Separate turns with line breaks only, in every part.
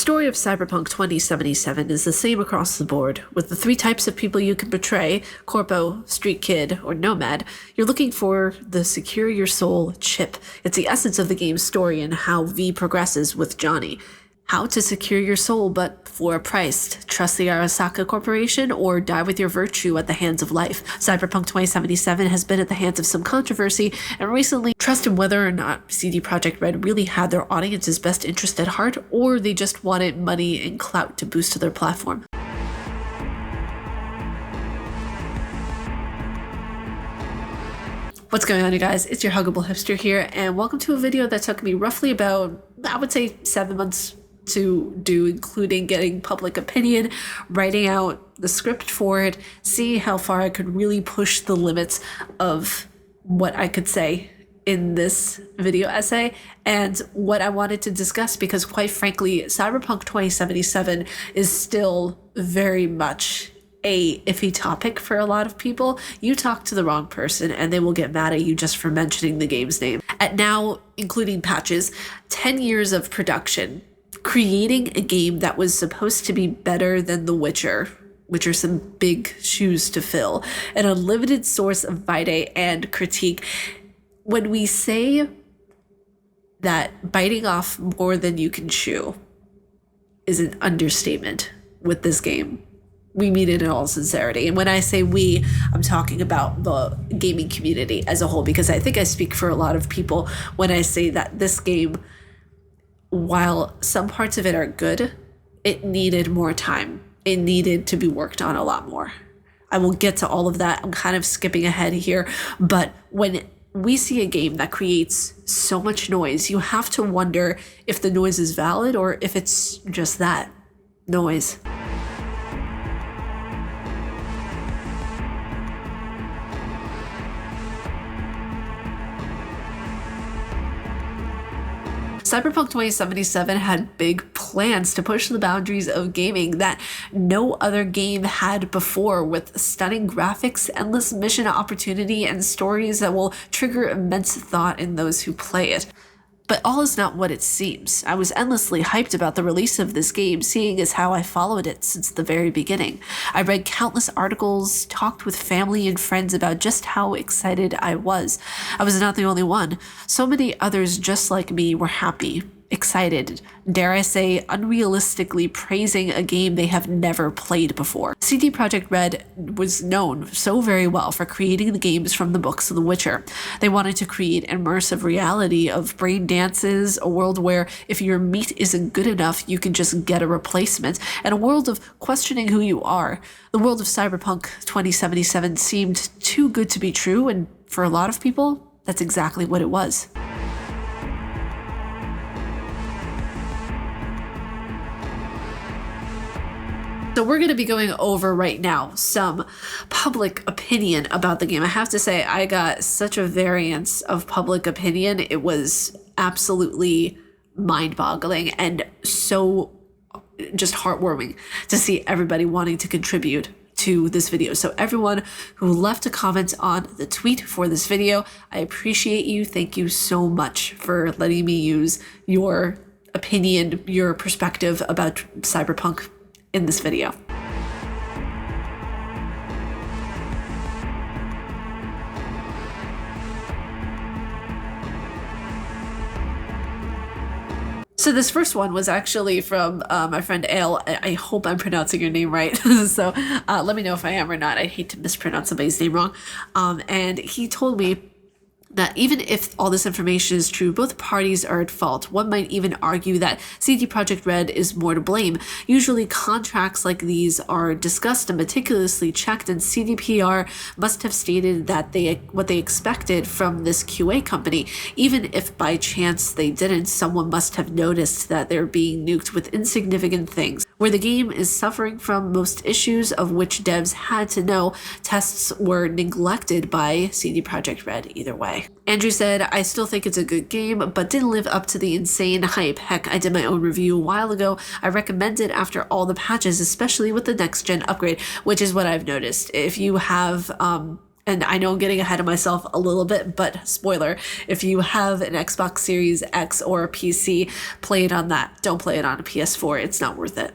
story of Cyberpunk 2077 is the same across the board, with the three types of people you can portray: Corpo, Street Kid, or Nomad. You're looking for the secure your soul chip. It's the essence of the game's story and how V progresses with Johnny. How to secure your soul, but for a price. Trust the Arasaka Corporation or die with your virtue at the hands of life. Cyberpunk 2077 has been at the hands of some controversy and recently trusted whether or not CD Projekt Red really had their audience's best interest at heart, or they just wanted money and clout to boost their platform. What's going on, you guys? It's your Huggable Hipster here, and welcome to a video that took me roughly about, I would say, 7 months to do, including getting public opinion, writing out the script for it, seeing how far I could really push the limits of what I could say in this video essay and what I wanted to discuss, because quite frankly, Cyberpunk 2077 is still very much a iffy topic for a lot of people. You talk to the wrong person and they will get mad at you just for mentioning the game's name. At now, including patches, 10 years of production, creating a game that was supposed to be better than The Witcher, which are some big shoes to fill, an unlimited source of vitae and critique. When we say that biting off more than you can chew is an understatement with this game, we mean it in all sincerity. And when I say we, I'm talking about the gaming community as a whole, because I think I speak for a lot of people when I say that this game, while some parts of it are good, it needed more time. It needed to be worked on a lot more. I will get to all of that. I'm kind of skipping ahead here, but when we see a game that creates so much noise, you have to wonder if the noise is valid or if it's just that, noise. Cyberpunk 2077 had big plans to push the boundaries of gaming that no other game had before, with stunning graphics, endless mission opportunity, and stories that will trigger immense thought in those who play it. But all is not what it seems. I was endlessly hyped about the release of this game, seeing as how I followed it since the very beginning. I read countless articles, talked with family and friends about just how excited I was. I was not the only one. So many others just like me were happy, excited, dare I say, unrealistically praising a game they have never played before. CD Projekt Red was known so very well for creating the games from the books of The Witcher. They wanted to create immersive reality of brain dances, a world where if your meat isn't good enough, you can just get a replacement, and a world of questioning who you are. The world of Cyberpunk 2077 seemed too good to be true, and for a lot of people, that's exactly what it was. So we're going to be going over right now some public opinion about the game. I have to say, I got such a variance of public opinion. It was absolutely mind-boggling and so just heartwarming to see everybody wanting to contribute to this video. So everyone who left a comment on the tweet for this video, I appreciate you. Thank you so much for letting me use your opinion, your perspective about Cyberpunk in this video. So this first one was actually from my friend Ale. I hope I'm pronouncing your name right. So let me know if I am or not. I hate to mispronounce somebody's name wrong. And he told me that even if all this information is true, both parties are at fault. One might even argue that CD Projekt Red is more to blame. Usually contracts like these are discussed and meticulously checked, and CDPR must have stated that what they expected from this QA company. Even if by chance they didn't, someone must have noticed that they're being nuked with insignificant things. Where the game is suffering from most issues of which devs had to know, tests were neglected by CD Projekt Red either way. Andrew said, I still think it's a good game, but didn't live up to the insane hype. Heck, I did my own review a while ago. I recommend it after all the patches, especially with the next gen upgrade, which is what I've noticed. If you have And I know I'm getting ahead of myself a little bit, but spoiler, if you have an Xbox Series X or a PC, play it on that. Don't play it on a PS4. It's not worth it.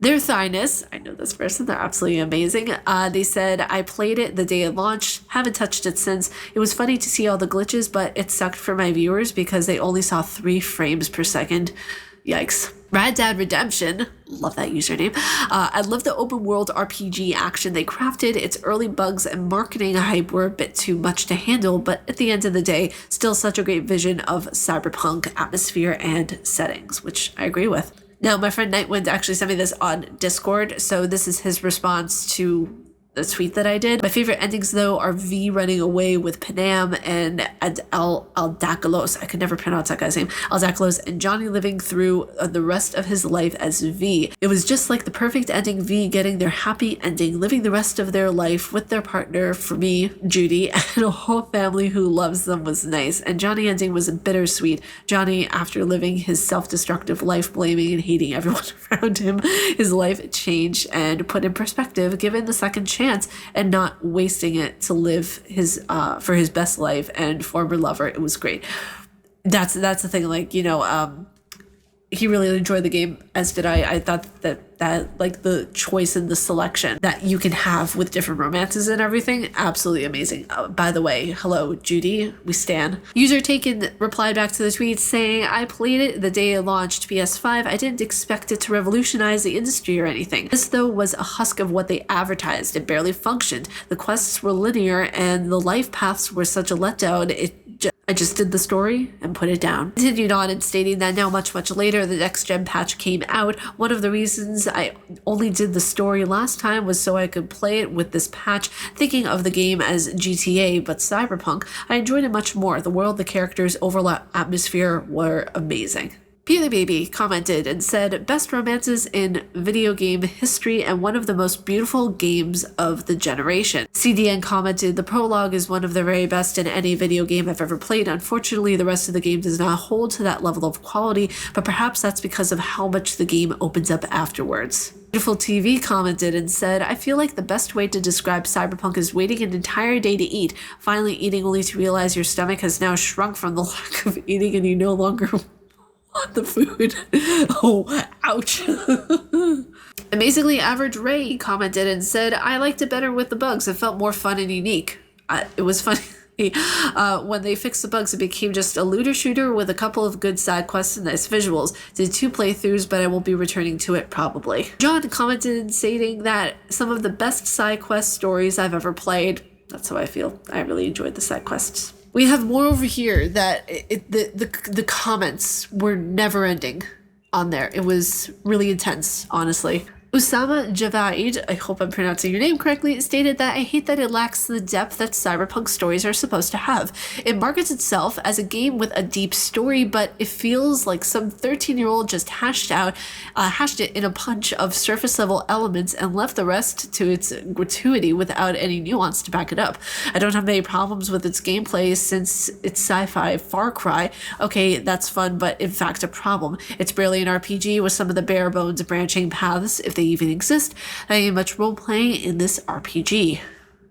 Their Thyness, I know this person, they're absolutely amazing. They said, I played it the day it launched, haven't touched it since. It was funny to see all the glitches, but it sucked for my viewers because they only saw 3 frames per second. Yikes. Rad Dad Redemption, love that username. I love the open world RPG action they crafted. Its early bugs and marketing hype were a bit too much to handle, but at the end of the day, still such a great vision of cyberpunk atmosphere and settings, which I agree with. Now, my friend Nightwind actually sent me this on Discord, so this is his response to the tweet that I did. My favorite endings, though, are V running away with Panam and Aldakalos. I could never pronounce that guy's name. Aldakalos and Johnny living through the rest of his life as V. It was just like the perfect ending, V getting their happy ending, living the rest of their life with their partner, for me, Judy, and a whole family who loves them was nice. And Johnny ending was bittersweet. Johnny, after living his self-destructive life, blaming and hating everyone around him, his life changed and put in perspective, given the second chance and not wasting it to live his for his best life and former lover. It was great. That's the thing, like, you know, he really enjoyed the game, as did I. I thought that like the choice and the selection that you can have with different romances and everything, absolutely amazing. By the way, hello Judy, we stan. User Taken replied back to the tweet saying, I played it the day it launched PS5. I didn't expect it to revolutionize the industry or anything. This though was a husk of what they advertised. It barely functioned. The quests were linear and the life paths were such a letdown. I just did the story and put it down. Continued on and stating that now much later, the next gen patch came out. One of the reasons I only did the story last time was so I could play it with this patch, thinking of the game as GTA, but Cyberpunk. I enjoyed it much more. The world, the characters, overall atmosphere were amazing. Peely Baby commented and said, best romances in video game history and one of the most beautiful games of the generation. CDN commented, the prologue is one of the very best in any video game I've ever played. Unfortunately, the rest of the game does not hold to that level of quality, but perhaps that's because of how much the game opens up afterwards. Beautiful TV commented and said, I feel like the best way to describe Cyberpunk is waiting an entire day to eat, finally eating only to realize your stomach has now shrunk from the lack of eating and you no longer want the food. Oh, ouch. Amazingly Average Ray commented and said, I liked it better with the bugs. It felt more fun and unique. It was funny. When they fixed the bugs, it became just a looter shooter with a couple of good side quests and nice visuals. Did 2 playthroughs, but I won't be returning to it probably. John commented stating that some of the best side quest stories I've ever played. That's how I feel. I really enjoyed the side quests. We have more over here that the comments were never ending on there. It was really intense, honestly. Usama Javaid, I hope I'm pronouncing your name correctly, stated that I hate that it lacks the depth that cyberpunk stories are supposed to have. It markets itself as a game with a deep story, but it feels like some 13-year-old just hashed it in a bunch of surface-level elements and left the rest to its gratuity without any nuance to back it up. I don't have many problems with its gameplay since it's sci-fi Far Cry. Okay, that's fun, but in fact a problem. It's barely an RPG with some of the bare-bones branching paths, if they even exist. I ain't much role-playing in this RPG.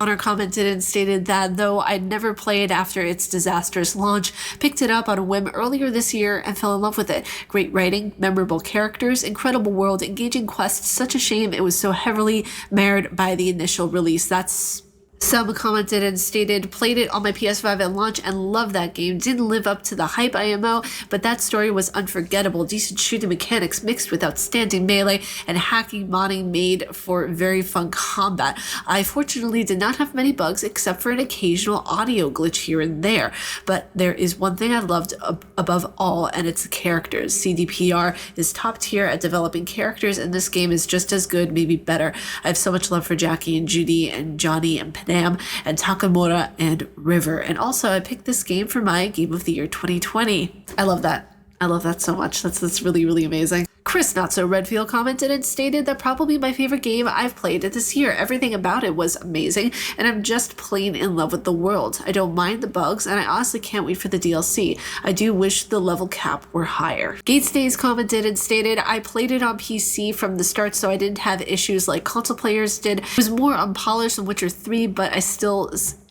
Honor commented and stated that though I'd never played after its disastrous launch, picked it up on a whim earlier this year and fell in love with it. Great writing, memorable characters, incredible world, engaging quests. Such a shame it was so heavily marred by the initial release. That's Some commented and stated, played it on my PS5 at launch and loved that game. Didn't live up to the hype IMO, but that story was unforgettable. Decent shooting mechanics mixed with outstanding melee and hacking modding made for very fun combat. I fortunately did not have many bugs except for an occasional audio glitch here and there, but there is one thing I loved above all, and it's the characters. CDPR is top tier at developing characters, and this game is just as good, maybe better. I have so much love for Jackie and Judy and Johnny and Panam and Takamura and River. And also I picked this game for my Game of the Year 2020. I love that. I love that so much. That's really, really amazing. Chris Not So Redfield commented and stated that probably my favorite game I've played this year. Everything about it was amazing, and I'm just plain in love with the world. I don't mind the bugs, and I honestly can't wait for the DLC. I do wish the level cap were higher. Gatestays commented and stated, I played it on PC from the start, so I didn't have issues like console players did. It was more unpolished than Witcher 3, but I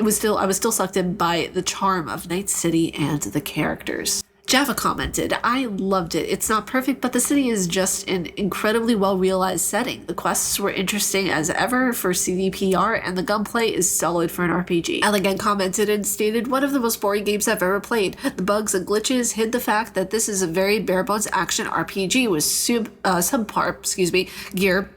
was still sucked in by the charm of Night City and the characters. Java commented, I loved it. It's not perfect, but the city is just an incredibly well-realized setting. The quests were interesting as ever for CDPR, and the gunplay is solid for an RPG. Elegant commented and stated, one of the most boring games I've ever played. The bugs and glitches hid the fact that this is a very bare-bones action RPG with subpar gear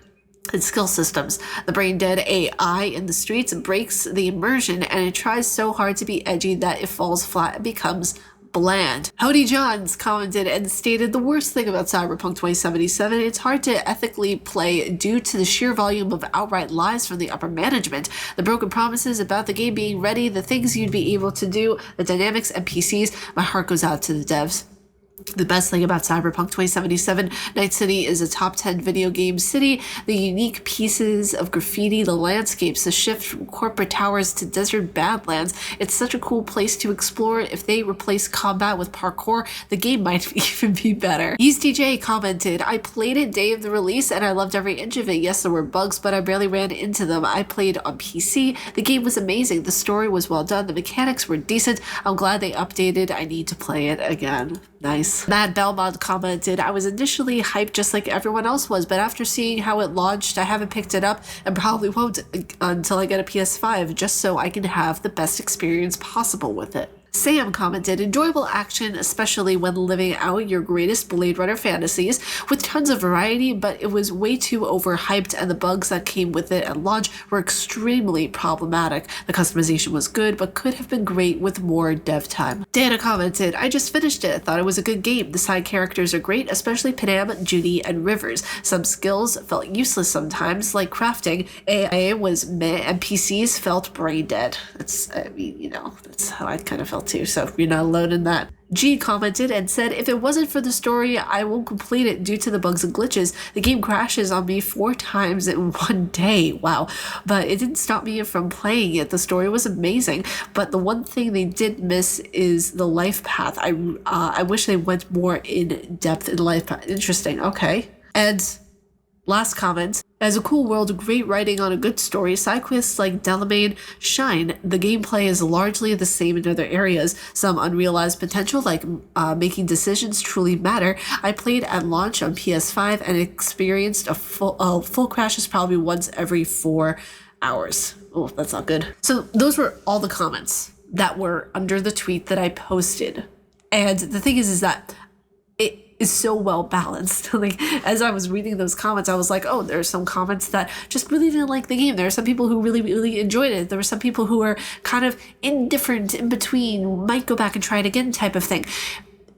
and skill systems. The brain-dead AI in the streets breaks the immersion, and it tries so hard to be edgy that it falls flat and becomes bland. Howdy Johns commented and stated, the worst thing about Cyberpunk 2077, it's hard to ethically play due to the sheer volume of outright lies from the upper management, the broken promises about the game being ready, the things you'd be able to do, the dynamics, NPCs. My heart goes out to the devs. The best thing about Cyberpunk 2077, Night City is a top 10 video game city. The unique pieces of graffiti, the landscapes, the shift from corporate towers to desert badlands. It's such a cool place to explore. If they replace combat with parkour, the game might even be better. EastDJ commented, I played it day of the release and I loved every inch of it. Yes, there were bugs, but I barely ran into them. I played on PC. The game was amazing. The story was well done. The mechanics were decent. I'm glad they updated. I need to play it again. Nice. Matt Belmont commented, I was initially hyped just like everyone else was, but after seeing how it launched, I haven't picked it up and probably won't until I get a PS5, just so I can have the best experience possible with it. Sam commented, enjoyable action, especially when living out your greatest Blade Runner fantasies, with tons of variety, but it was way too overhyped and the bugs that came with it at launch were extremely problematic. The customization was good, but could have been great with more dev time. Dana commented, I just finished it. Thought it was a good game. The side characters are great, especially Panam, Judy, and Rivers. Some skills felt useless sometimes, like crafting. AI was meh, and PCs felt brain dead. That's how I kind of felt too, so you're not alone in that. G commented and said, if it wasn't for the story, I won't complete it due to the bugs and glitches. The game crashes on me 4 times in one day. Wow. But it didn't stop me from playing it. The story was amazing. But the one thing they did miss is the life path. I wish they went more in depth in life path. Interesting. Okay. And last comment. As a cool world, great writing on a good story, side quests like Delamain shine. The gameplay is largely the same in other areas. Some unrealized potential, like making decisions, truly matter. I played at launch on PS5 and experienced a full crashes probably once every 4 hours. Oh, that's not good. So those were all the comments that were under the tweet that I posted. And the thing is that it is so well balanced. Like, as I was reading those comments, I was like, oh, there are some comments that just really didn't like the game. There are some people who really, really enjoyed it. There were some people who were kind of indifferent, in between, might go back and try it again type of thing.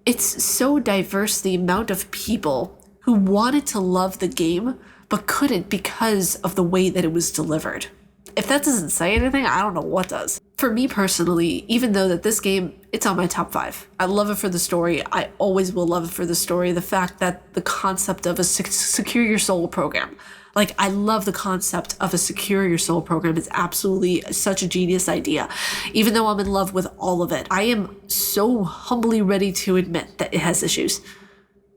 It's so diverse, the amount of people who wanted to love the game, but couldn't because of the way that it was delivered. If that doesn't say anything, I don't know what does. For me personally, even though that this game, it's on my top 5. I love it for the story. I always will love it for the story. The fact that the concept of a secure your soul program. Like, I love the concept of a secure your soul program. It's absolutely such a genius idea. Even though I'm in love with all of it, I am so humbly ready to admit that it has issues.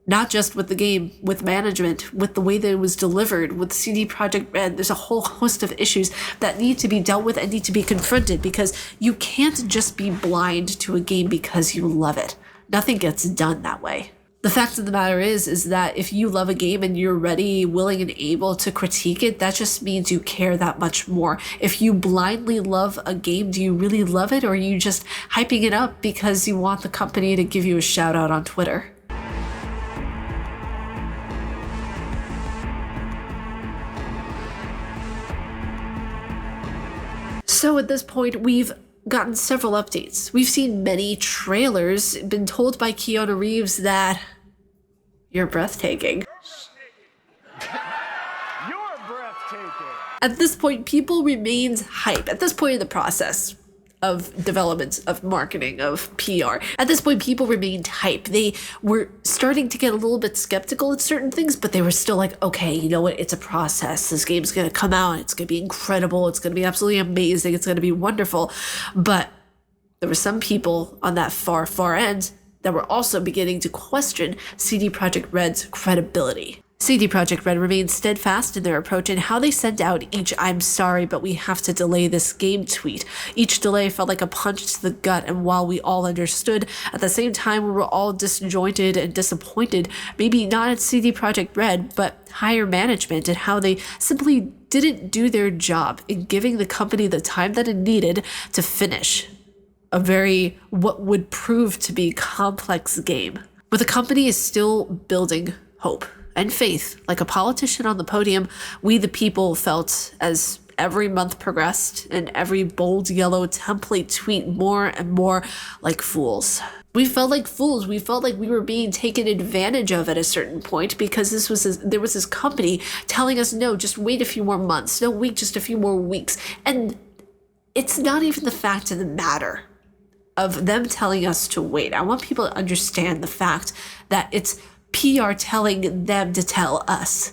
Not just with the game, with management, with the way that it was delivered, with CD Projekt Red. There's a whole host of issues that need to be dealt with and need to be confronted, because you can't just be blind to a game because you love it. Nothing gets done that way. The fact of the matter is that if you love a game and you're ready, willing, and able to critique it, that just means you care that much more. If you blindly love a game, do you really love it, or are you just hyping it up because you want the company to give you a shout out on Twitter? So at this point, we've gotten several updates. We've seen many trailers, been told by Keanu Reeves that you're breathtaking.
You're breathtaking.
At this point, people remain hype. At this point in the process, of development, of marketing, of PR. At this point, people remained hype. They were starting to get a little bit skeptical at certain things, but they were still like, okay, you know what? It's a process. This game's going to come out. It's going to be incredible. It's going to be absolutely amazing. It's going to be wonderful. But there were some people on that far, far end that were also beginning to question CD Projekt Red's credibility. CD Projekt Red remained steadfast in their approach and how they sent out each "I'm sorry, but we have to delay this game" tweet. Each delay felt like a punch to the gut, and while we all understood, at the same time we were all disjointed and disappointed, maybe not at CD Projekt Red, but higher management, and how they simply didn't do their job in giving the company the time that it needed to finish what would prove to be complex game. But the company is still building hope and faith. Like a politician on the podium, we the people felt as every month progressed and every bold yellow template tweet more and more like fools. We felt like fools. We felt like we were being taken advantage of at a certain point because there was this company telling us, no, just wait a few more months. No, wait just a few more weeks. And it's not even the fact of the matter of them telling us to wait. I want people to understand the fact that it's PR telling them to tell us.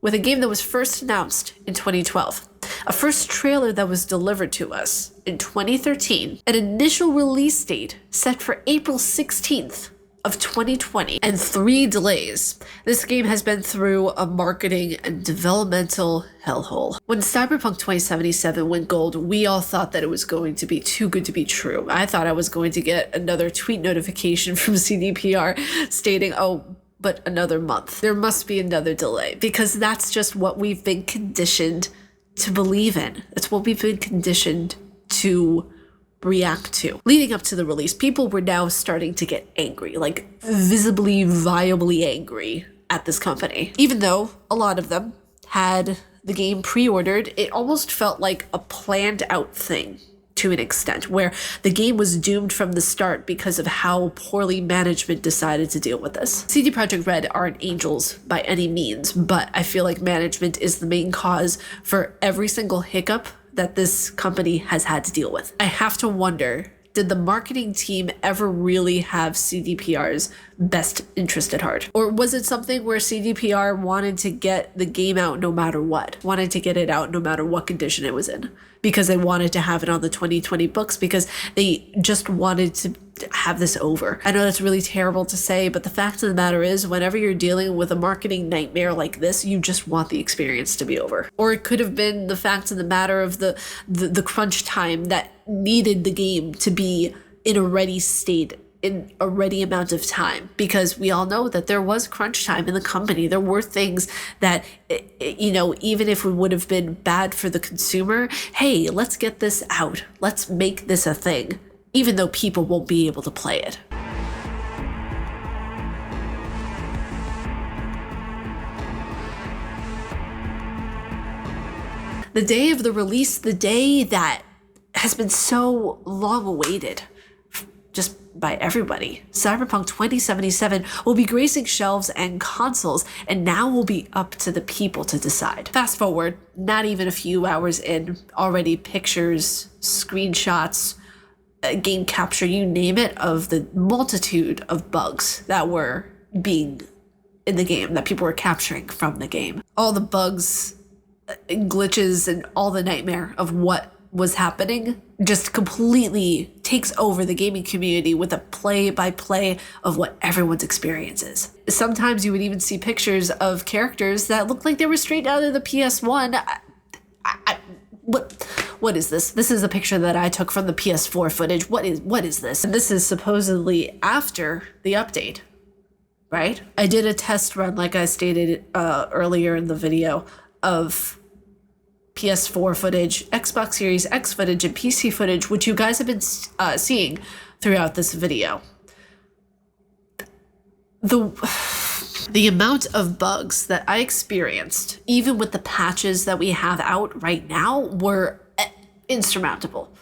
With a game that was first announced in 2012, a first trailer that was delivered to us in 2013, an initial release date set for April 16th of 2020, and 3 delays, this game has been through a marketing and developmental hellhole. When Cyberpunk 2077 went gold, we all thought that it was going to be too good to be true. I thought I was going to get another tweet notification from CDPR stating, oh, but another month. There must be another delay, because that's just what we've been conditioned to believe in. It's what we've been conditioned to react to. Leading up to the release, people were now starting to get angry, like visibly, viably angry at this company. Even though a lot of them had the game pre-ordered, it almost felt like a planned out thing to an extent, where the game was doomed from the start because of how poorly management decided to deal with this. CD Projekt Red aren't angels by any means, but I feel like management is the main cause for every single hiccup that this company has had to deal with. I have to wonder, did the marketing team ever really have CDPR's best interest at heart? Or was it something where CDPR wanted to get the game out no matter what? Wanted to get it out no matter what condition it was in? Because they wanted to have it on the 2020 books, because they just wanted to have this over. I know that's really terrible to say, but the fact of the matter is, whenever you're dealing with a marketing nightmare like this, you just want the experience to be over. Or it could have been the fact of the matter of the crunch time that needed the game to be in a ready state in a ready amount of time, because we all know that there was crunch time in the company. There were things that, you know, even if it would have been bad for the consumer, hey, let's get this out. Let's make this a thing, even though people won't be able to play it. The day of the release, the day that has been so long awaited, just by everybody. Cyberpunk 2077 will be gracing shelves and consoles, and now will be up to the people to decide. Fast forward, not even a few hours in, already pictures, screenshots, game capture, you name it, of the multitude of bugs that were being in the game, that people were capturing from the game. All the bugs, glitches, and all the nightmare of what was happening just completely takes over the gaming community with a play-by-play of what everyone's experience is. Sometimes you would even see pictures of characters that looked like they were straight out of the PS1. What is this? This is a picture that I took from the PS4 footage. What is this? And this is supposedly after the update, right? I did a test run, like I stated earlier in the video, of PS4 footage, Xbox Series X footage, and PC footage, which you guys have been seeing throughout this video. The amount of bugs that I experienced, even with the patches that we have out right now, were insurmountable.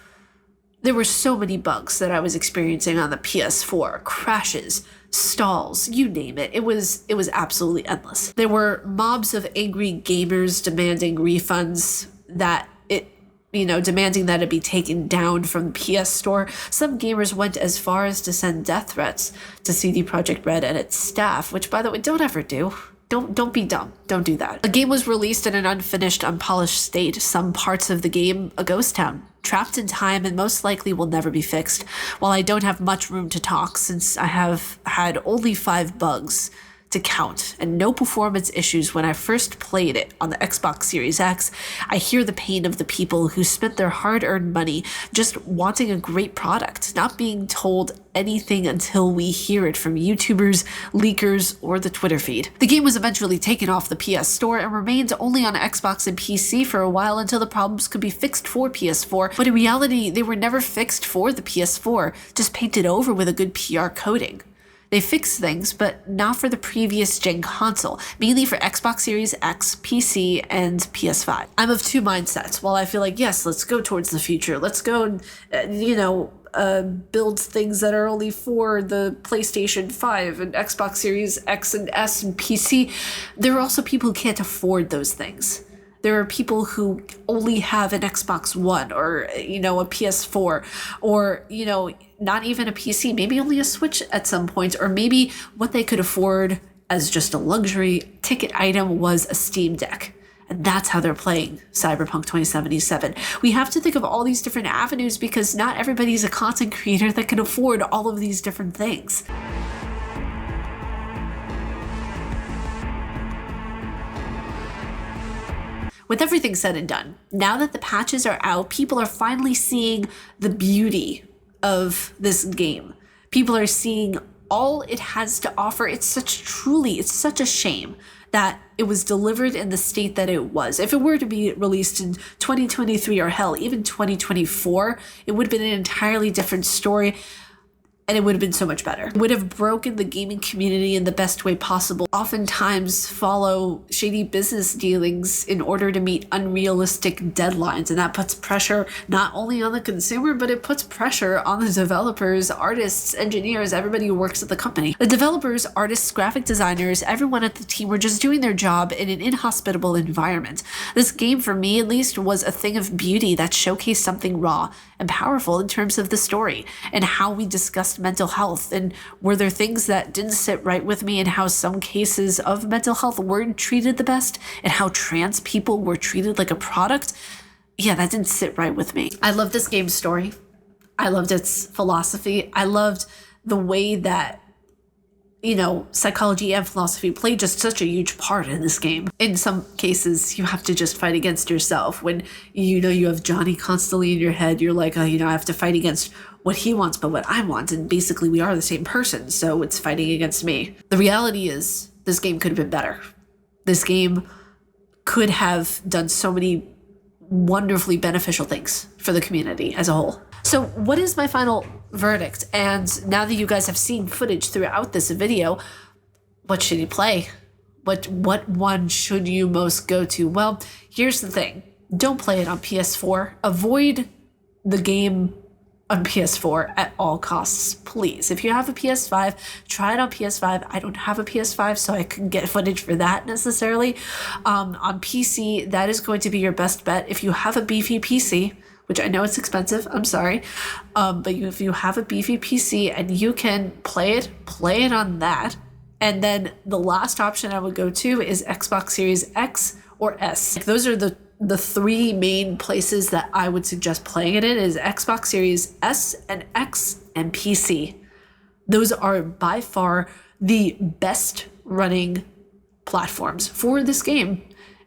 There were so many bugs that I was experiencing on the PS4, crashes, stalls, you name it. It was absolutely endless. There were mobs of angry gamers demanding refunds demanding that it be taken down from the PS Store. Some gamers went as far as to send death threats to CD Projekt Red and its staff, which, by the way, don't ever do. Don't be dumb. Don't do that. The game was released in an unfinished, unpolished state. Some parts of the game, a ghost town, trapped in time and most likely will never be fixed. While I don't have much room to talk since I have had only 5 bugs to count and no performance issues when I first played it on the Xbox Series X, I hear the pain of the people who spent their hard-earned money just wanting a great product, not being told anything until we hear it from YouTubers, leakers, or the Twitter feed. The game was eventually taken off the PS Store and remained only on Xbox and PC for a while until the problems could be fixed for PS4, but in reality, they were never fixed for the PS4, just painted over with a good PR coating. They fixed things, but not for the previous gen console, mainly for Xbox Series X, PC, and PS5. I'm of 2 mindsets. While I feel like, yes, let's go towards the future. Let's go and, build things that are only for the PlayStation 5 and Xbox Series X and S and PC. There are also people who can't afford those things. There are people who only have an Xbox One or, a PS4 or, not even a PC, maybe only a Switch at some point, or maybe what they could afford as just a luxury ticket item was a Steam Deck. And that's how they're playing Cyberpunk 2077. We have to think of all these different avenues because not everybody's a content creator that can afford all of these different things. With everything said and done, now that the patches are out, people are finally seeing the beauty of this game. People are seeing all it has to offer. It's such a shame that it was delivered in the state that it was. If it were to be released in 2023 or hell, even 2024, it would have been an entirely different story. And it would have been so much better. It would have broken the gaming community in the best way possible. Oftentimes follow shady business dealings in order to meet unrealistic deadlines. And that puts pressure not only on the consumer, but it puts pressure on the developers, artists, engineers, everybody who works at the company. The developers, artists, graphic designers, everyone at the team were just doing their job in an inhospitable environment. This game, for me at least, was a thing of beauty that showcased something raw and powerful in terms of the story and how we discussed mental health, and were there things that didn't sit right with me, and how some cases of mental health weren't treated the best, and how trans people were treated like a product. Yeah, that didn't sit right with me. I loved this game's story. I loved its philosophy. I loved the way that psychology and philosophy played just such a huge part in this game. In some cases, you have to just fight against yourself. When you have Johnny constantly in your head, you're like, I have to fight against what he wants, but what I want. And basically we are the same person, so it's fighting against me. The reality is this game could have been better. This game could have done so many wonderfully beneficial things for the community as a whole. So what is my final verdict? And now that you guys have seen footage throughout this video, what should you play? What one should you most go to? Well, here's the thing. Don't play it on PS4. Avoid the game on PS4 at all costs, please. If you have a PS5, try it on PS5. I don't have a PS5, so I couldn't get footage for that necessarily. On PC, that is going to be your best bet. If you have a beefy PC, which I know it's expensive, I'm sorry, but if you have a beefy PC and you can play it on that. And then the last option I would go to is Xbox Series X or S. Those are the 3 main places that I would suggest playing it in is Xbox Series S and X and PC. Those are by far the best running platforms for this game.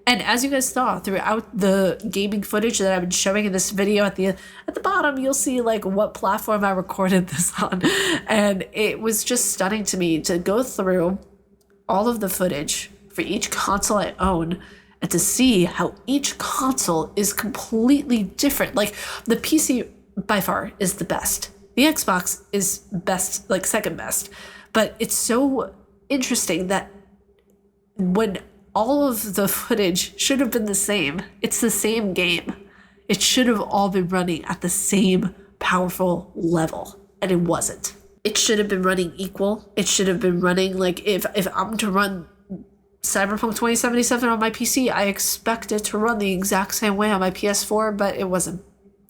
And as you guys saw throughout the gaming footage that I've been showing in this video, at the bottom, you'll see like what platform I recorded this on. And it was just stunning to me to go through all of the footage for each console I own and to see how each console is completely different. Like the PC by far is the best. The Xbox is best, like second best. But it's so interesting that when all of the footage should have been the same, it's the same game. It should have all been running at the same powerful level, and it wasn't. It should have been running equal. It should have been running like if I'm to run Cyberpunk 2077 on my PC, I expect it to run the exact same way on my PS4, but it wasn't.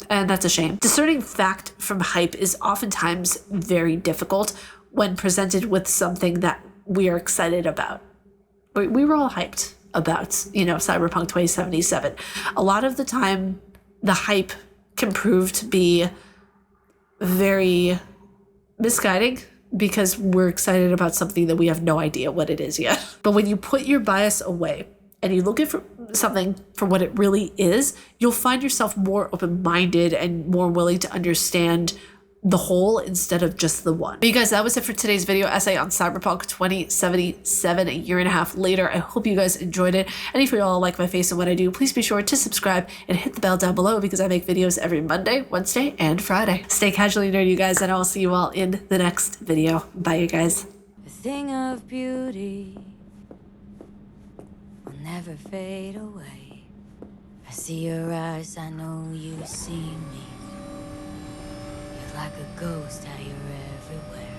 And that's a shame. Discerning fact from hype is oftentimes very difficult when presented with something that we are excited about. We were all hyped about, Cyberpunk 2077. A lot of the time, the hype can prove to be very misguiding because we're excited about something that we have no idea what it is yet. But when you put your bias away and you look at something for what it really is, you'll find yourself more open-minded and more willing to understand the whole instead of just the one. But you guys, that was it for today's video essay on Cyberpunk 2077, a year and a half later. I hope you guys enjoyed it. And if you all like my face and what I do, please be sure to subscribe and hit the bell down below because I make videos every Monday, Wednesday, and Friday. Stay casually nerdy, you guys, and I'll see you all in the next video. Bye, you guys.
A thing of beauty will never fade away. I see your eyes, I know you see me. Like a ghost, how you're everywhere.